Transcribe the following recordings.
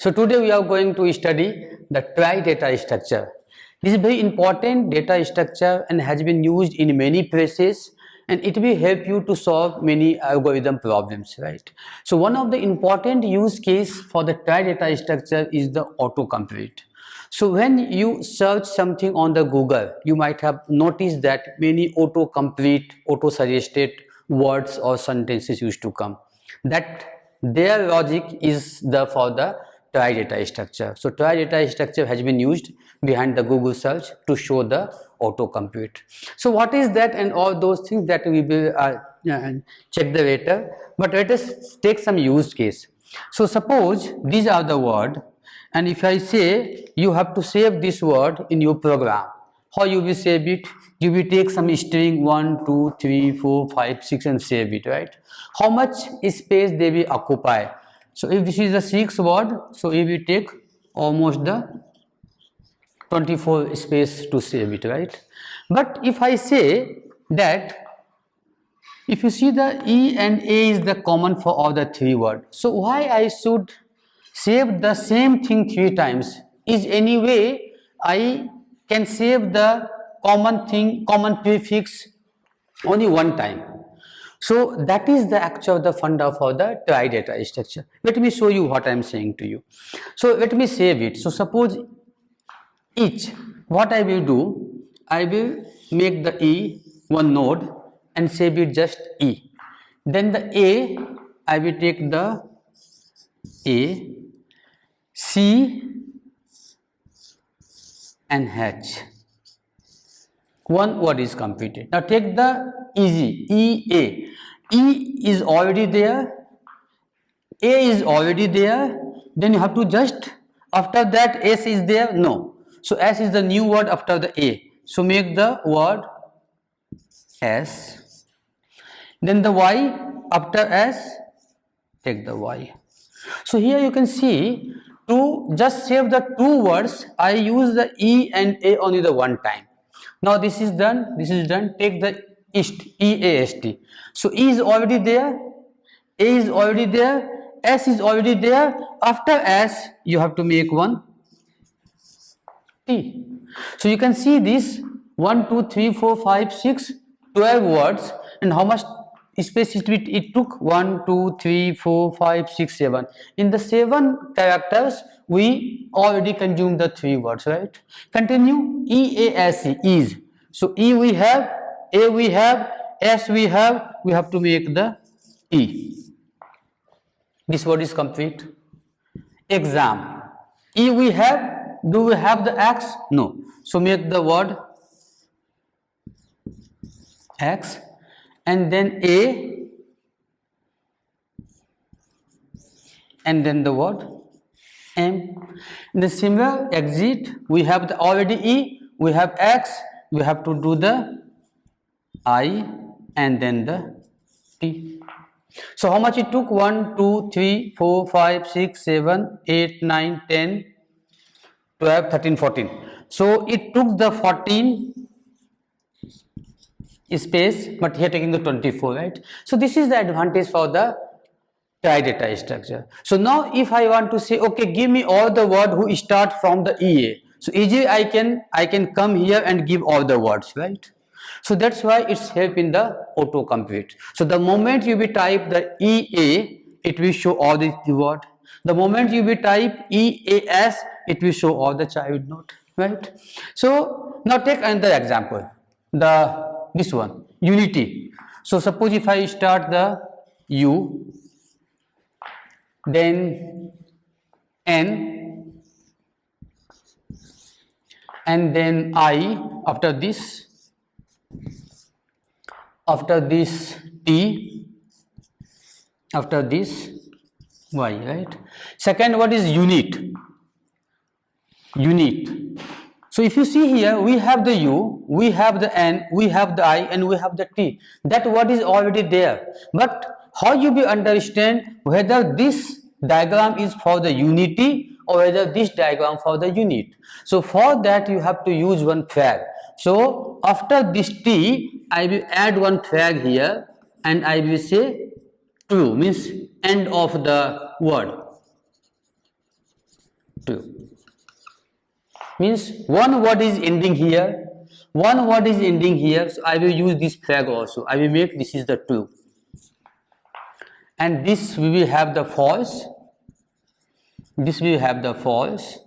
So today we are going to study the Trie Data Structure. This is very important data structure and has been used in many places, and it will help you to solve many algorithm problems, right? So one of the important use case for the Trie Data Structure is the autocomplete. So when you search something on the Google, you might have noticed that many autocomplete, auto-suggested words or sentences used to come. That their logic is for the Trie Data Structure. So Trie Data Structure has been used behind the Google search to show the autocomplete. So what is that and all those things that we will check the later. But let us take some use case. So suppose these are the word, and if I say you have to save this word in your program, how you will save it? You will take some string 1, 2, 3, 4, 5, 6 and save it, right? How much space they will occupy? So if this is a 6 word, so it will take almost the 24 space to save it, right? But if I say that if you see the E and A is the common for all the 3 words, so why I should save the same thing 3 times? Is any way I can save the common prefix only one time? So that is the actual the funda for the Trie Data Structure. Let me show you what I am saying to you. So let me save it. So suppose each, what I will do, I will make the E one node and save it just E. Then the A, I will take the A, C and H. One word is completed. Now take the easy, EA. E is already there, A is already there, then you have to just, after that S is there, no. So S is the new word after the A. So make the word S. Then the Y, after S, take the Y. So here you can see, to just save the 2 words, I use the E and A only the one time. Now this is done, take the east, EAST. So E is already there, A is already there, S is already there. After S, you have to make one T. So you can see this 1, 2, 3, 4, 5, 6, 12 words, and how much space it took? 1, 2, 3, 4, 5, 6, 7. In the 7 characters, we already consumed the 3 words, right? Continue. EASC is. So E we have, A we have, S we have to make the E. This word is complete. Exam. E we have, do we have the X? No. So make the word X, and then A, and then the word M. In the similar exit, we have the already E, we have X, we have to do the I and then the T. So how much it took? 1, 2, 3, 4, 5, 6, 7, 8, 9, 10, 12, 13, 14. So it took the 14 space, but here taking the 24, right? So this is the advantage for the Trie Data Structure. So now if I want to say, okay, give me all the words who start from the EA. So easily I can come here and give all the words, right? So that's why it's help in the autocomplete. So the moment you will type the EA, it will show all the word. The moment you will type EAS, it will show all the child note, right? So now take another example. This one, unity. So suppose if I start the U, then N, and then I, after this T, after this Y, right? Second word is unit. So if you see here, we have the U, we have the N, we have the I, and we have the T. That word is already there. But how you will understand whether this diagram is for the unity or whether this diagram for the unit? So for that you have to use one flag. So after this T, I will add one flag here and I will say true, means end of the word. true. Means one word is ending here, one word is ending here, so I will use this flag also. I will make this is the true, and this we will have the false, this will have the false.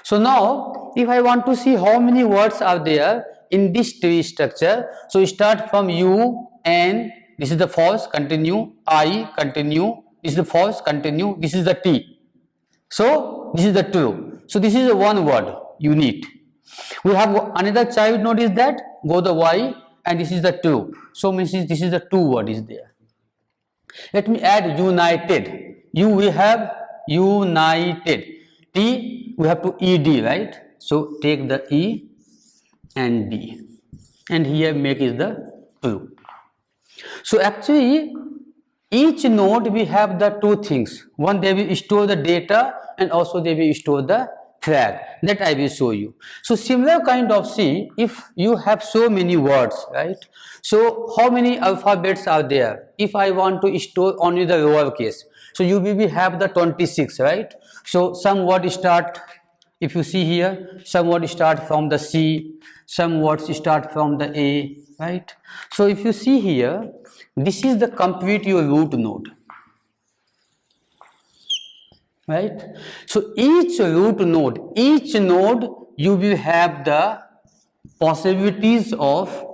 So now if I want to see how many words are there in this tree structure, so start from U, N, this is the false, continue, I, continue, this is the false, continue, this is the T. So this is the true. So this is the one word you need. We have another child node is that, go the Y, and this is the true. So means this is the two word is there. Let me add united. U we have united. T we have to ED, right? So take the E and D, and here make is the true. So actually each node we have the two things. One, they will store the data, and also they will store the flag. That I will show you. So similar kind of, see, if you have so many words, right? So how many alphabets are there? If I want to store only the lowercase, so you will have the 26, right? So some words start, if you see here, some words start from the C, some words start from the A, right? So if you see here, this is the complete your root node, right? So each root node, each node you will have the possibilities of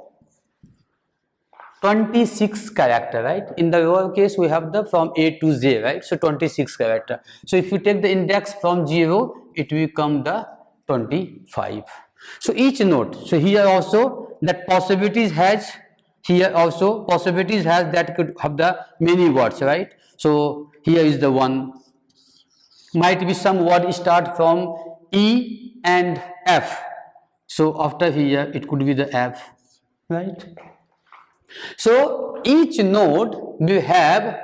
26 character, right? In the lowercase we have the from A to Z, right? So 26 character. So if you take the index from 0, it will come the 25. So each node, so here also that possibilities has, here also possibilities has that could have the many words, right? So here is the one, might be some word start from E and F, so after here it could be the F, right? So each node will have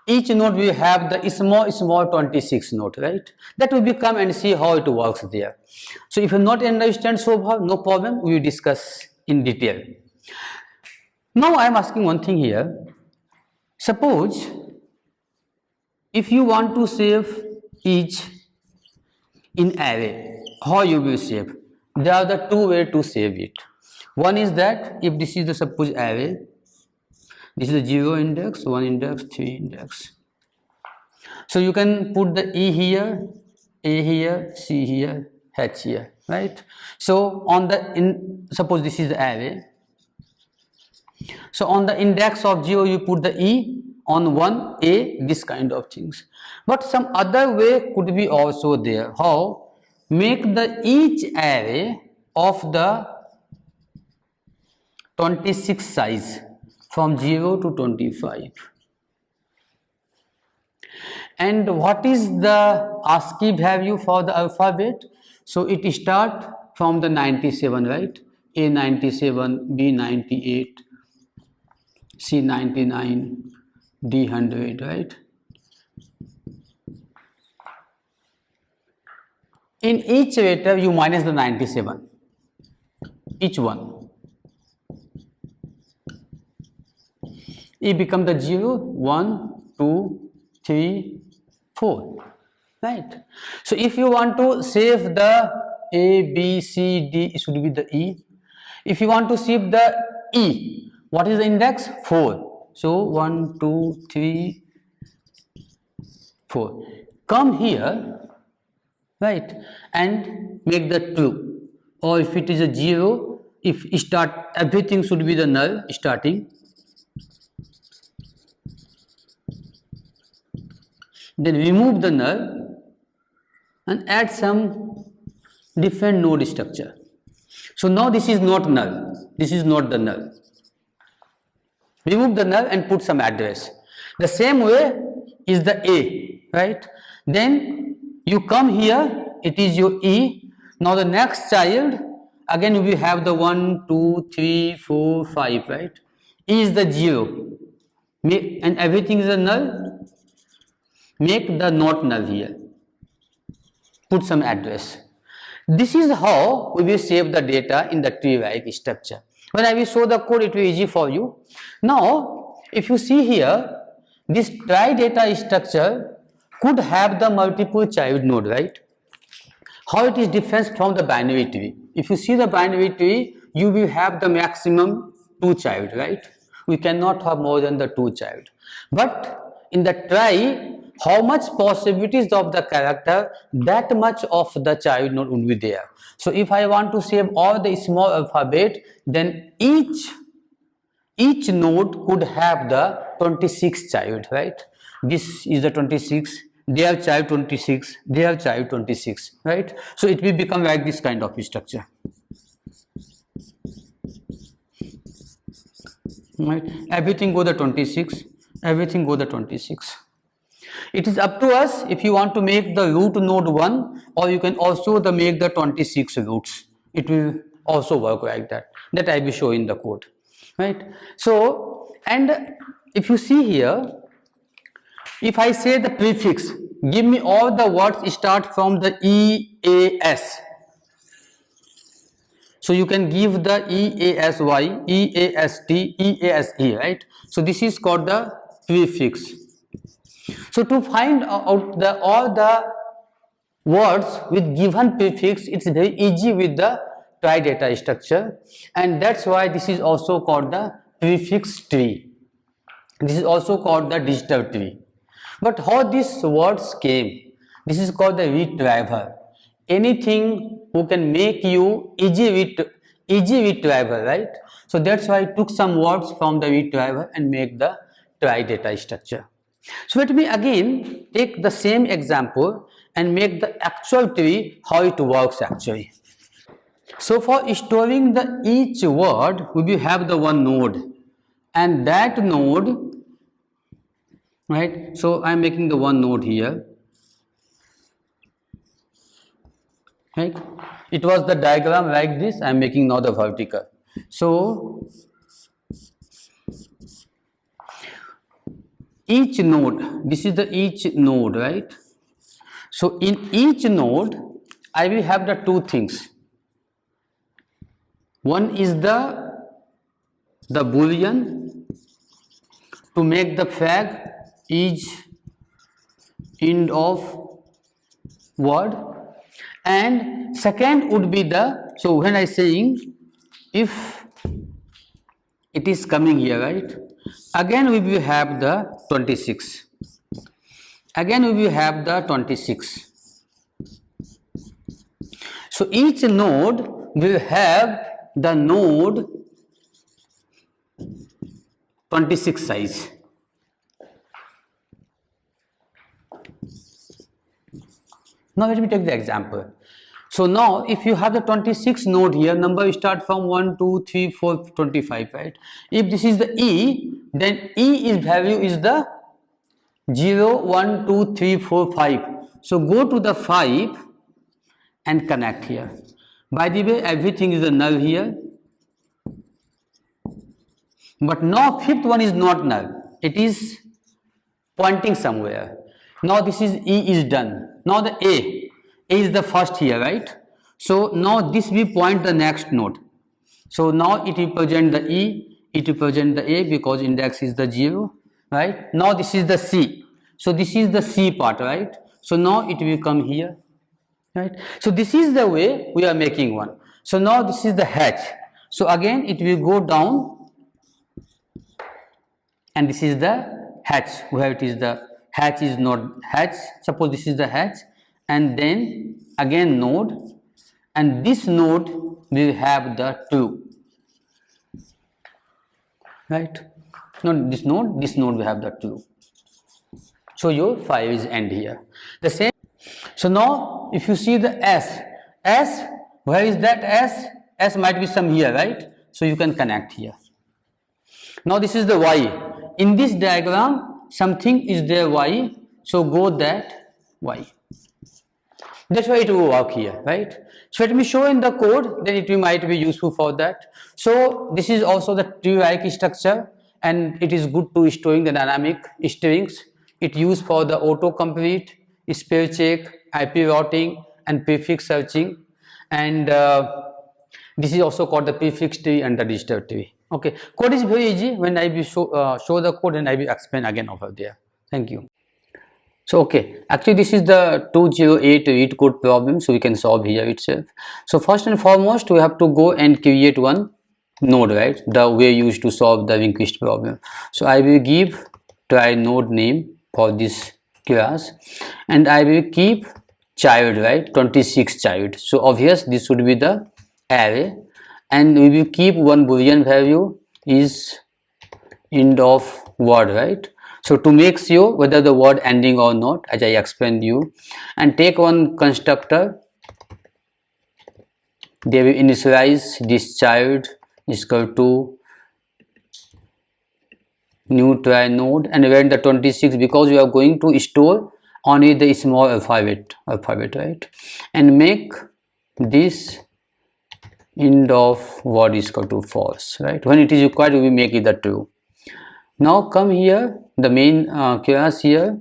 the small 26 node, right? That will become and see how it works there. So if you not understand so far, no problem, we will discuss in detail. Now I am asking one thing here. Suppose if you want to save each in array, how you will save? There are the two ways to save it. One is that if this is the suppose array, this is the 0 index, 1 index, 3 index. So you can put the E here, A here, C here, H here, right? So on the suppose this is the array. So on the index of 0 you put the E, on 1 A, this kind of things. But some other way could be also there. How? Make the each array of the 26 size from 0 to 25. And what is the ASCII value for the alphabet? So it start from the 97, right? A 97, B 98, C 99, D 100, right? In each letter you minus the 97, each one. It become the 0, 1, 2, 3, 4, right? So if you want to save the A, B, C, D, it should be the E. If you want to save the E, what is the index? 4. So 1, 2, 3, 4. Come here, right, and make the true. Or if it is a 0, if start, everything should be the null starting. Then remove the null and add some different node structure. So now this is not null, this is not the null. Remove the null and put some address. The same way is the A, right? Then you come here, it is your E. Now the next child, again we have the 1, 2, 3, 4, 5, right? E is the 0, and everything is a null. Make the not null here, put some address. This is how we will save the data in the tree-like structure. When I will show the code, it will be easy for you. Now, if you see here, this trie data structure could have the multiple child node, right? How it is different from the binary tree? If you see the binary tree, you will have the maximum 2 child, right? We cannot have more than the 2 child. But in the trie, how much possibilities of the character, that much of the child node will be there. So if I want to save all the small alphabet, then each node could have the 26 child, right? This is the 26, their child 26, their child 26, right? So it will become like this kind of structure, right? Everything go the 26, everything go the 26. It is up to us if you want to make the root node 1, or you can also make the 26 roots. It will also work like that. That I will show in the code, right? So, and if you see here, if I say the prefix, give me all the words start from the EAS. So you can give the EASY, EAST, EASE, right? So this is called the prefix. So to find out all the words with given prefix, it's very easy with the trie data structure, and that's why this is also called the prefix tree. This is also called the digital tree. But how these words came? This is called the retriever. Anything who can make you easy retriever, right? So that's why I took some words from the retriever and make the trie data structure. So let me again take the same example and make the actual tree, how it works actually. So for storing the each word, we will have the one node, and that node, right? So I am making the one node here, right? It was the diagram like this. I am making now the vertical. So each node, this is the each node, right? So in each node, I will have the two things. One is the boolean to make the flag each end of word, and second would be the, so when I saying if it is coming here, right, again we will have the 26, again we will have the 26. So each node will have the node 26 size. Now let me take the example. So now if you have the 26 node here, number start from 1, 2, 3, 4, 25, right? If this is the E, then E is value is the 0, 1, 2, 3, 4, 5. So go to the 5 and connect here. By the way, everything is a null here. But now fifth one is not null. It is pointing somewhere. Now this is E is done. Now the A is the first here, right? So now this will point the next node. So now it represent the E, it represent the A because index is the 0, right? Now this is the C. So this is the C part, right? So now it will come here, right? So this is the way we are making one. So now this is the H. So again it will go down, and this is the H, where it is the H is not H. Suppose this is the H, and then again node, and this node will have the true, right? Not this node will have the true. So your 5 is end here. The same. So now if you see the S, where is that S? S might be some here, right? So you can connect here. Now this is the Y. In this diagram, something is there Y, so go that Y. That's why it will work here, right? So let me show in the code, then it might be useful for that. So this is also the tree-like structure, and it is good to storing the dynamic strings. It used for the autocomplete, spell check, IP routing, and prefix searching. And this is also called the prefix tree and the digital tree. Okay, code is very easy. When I will show the code, and I will explain again over there. Thank you. So okay, actually this is the 208 read code problem, so we can solve here itself. So first and foremost, we have to go and create one node, right? The way used to solve the request problem. So I will give try node name for this class, and I will keep child, right? 26 child. So obvious this should be the array, and we will keep one boolean value is end of word, right? So to make sure whether the word ending or not, as I explained you, and take one constructor, they will initialize this child is equal to new try node, and when the 26, because we are going to store only the small alphabet, right, and make this end of word is equal to false, right? When it is required, we will make it the true. Now come here, the main class here,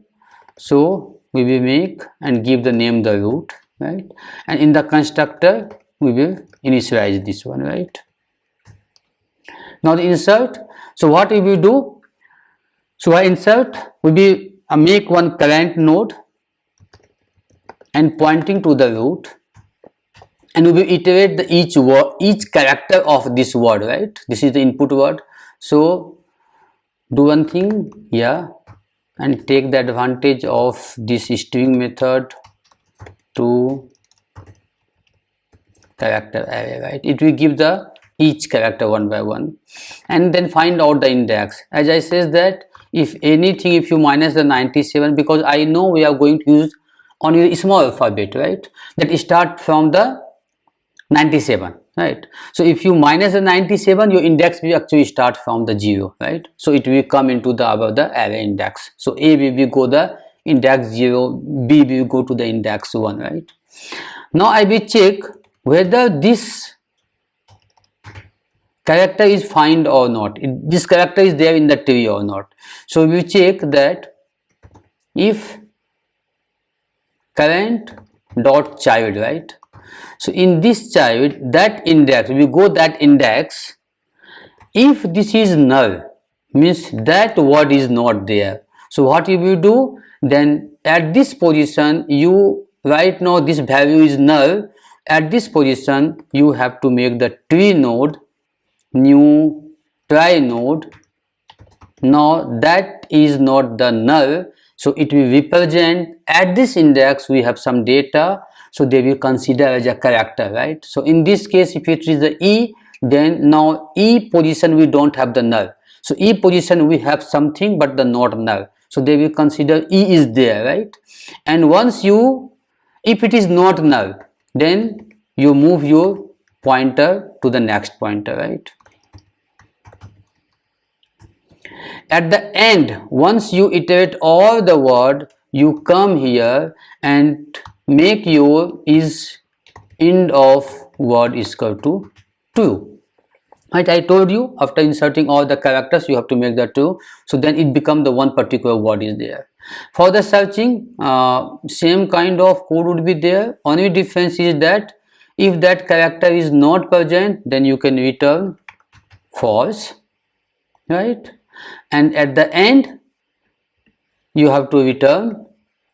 so we will make and give the name the root, right? And in the constructor we will initialize this one, right? Now the insert, so what we will do, so I insert, we will make one current node and pointing to the root, and we will iterate the each character of this word, right? This is the input word. So do one thing here and take the advantage of this string method to character array, right? It will give the each character one by one, and then find out the index. As I says that if anything, if you minus the 97, because I know we are going to use only the small alphabet, right, that start from the 97, right? So if you minus the 97, your index will actually start from the 0, right? So it will come into the above the array index. So A will go the index 0, B will go to the index 1, right? Now I will check whether this character is found or not, this character is there in the tree or not. So we check that if current dot child, right? So in this child, that index, we go that index, if this is null, means that word is not there. So what you will do, then at this position, you right now this value is null, at this position you have to make the tree node new try node. Now that is not the null, so it will represent at this index we have some data, so they will consider as a character, right? So in this case, if it is the E, then now E position we don't have the null, so E position we have something but the not null, so they will consider E is there, right? And once you, if it is not null, then you move your pointer to the next pointer, right? At the end, once you iterate all the word, you come here and make your is end of word is equal to true, right? I told you after inserting all the characters you have to make that true, so then it becomes the one particular word is there. For the searching, same kind of code would be there, only difference is that if that character is not present, then you can return false, right? And at the end you have to return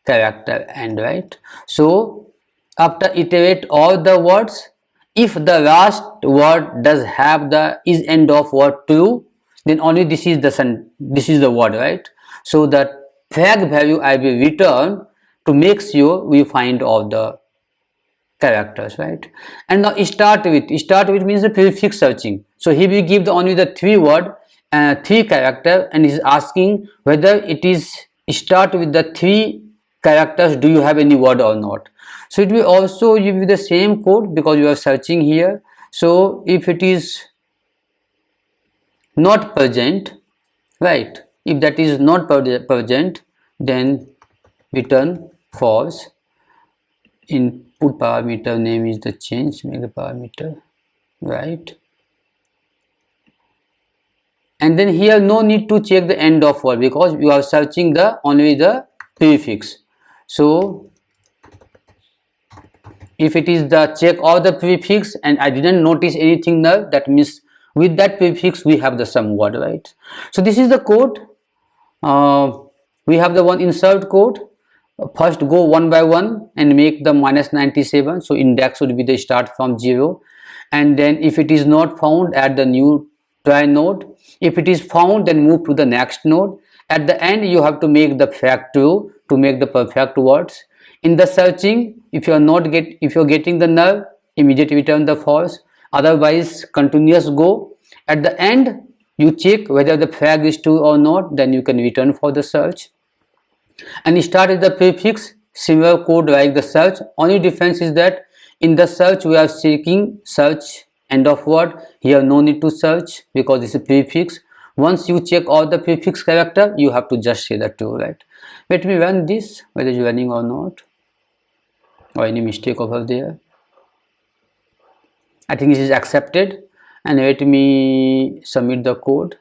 character end, right? So after iterate all the words, if the last word does have the is end of word true, then only this is the word, right? So the flag value I will return to make sure we find all the characters, right? And now start with means the prefix searching. So he will give only the three word, three character, and is asking whether it is start with the three characters, do you have any word or not. So it will also give you the same code because you are searching here. So if it is not present, right, if that is not present, then return false. Input parameter name is the change mega parameter, right? And then here no need to check the end of word because you are searching the only the prefix. So if it is the check all the prefix and I didn't notice anything there, that means with that prefix we have the some word, right? So this is the code. We have the one insert code. first go one by one and make the -97. So index would be the start from 0, and then if it is not found, add the new try node. If it is found, then move to the next node. At the end you have to make the fact true to make the perfect words. In the searching, if you're getting the null, immediately return the false, otherwise continuous go. At the end you check whether the flag is true or not, then you can return for the search. And start is the prefix, similar code like the search. Only difference is that in the search we are seeking search end of word. Here no need to search because this is prefix. Once you check all the prefix character, you have to just say the true, right? Let me run this, whether it's running or not, or any mistake over there. I think this is accepted, and let me submit the code.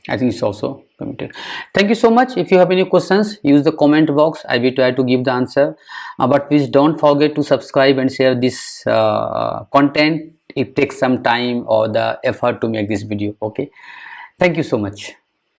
I think it's also committed. Thank you so much. If you have any questions, use the comment box. I will try to give the answer. But please don't forget to subscribe and share this content. It takes some time or the effort to make this video. Okay. Thank you so much.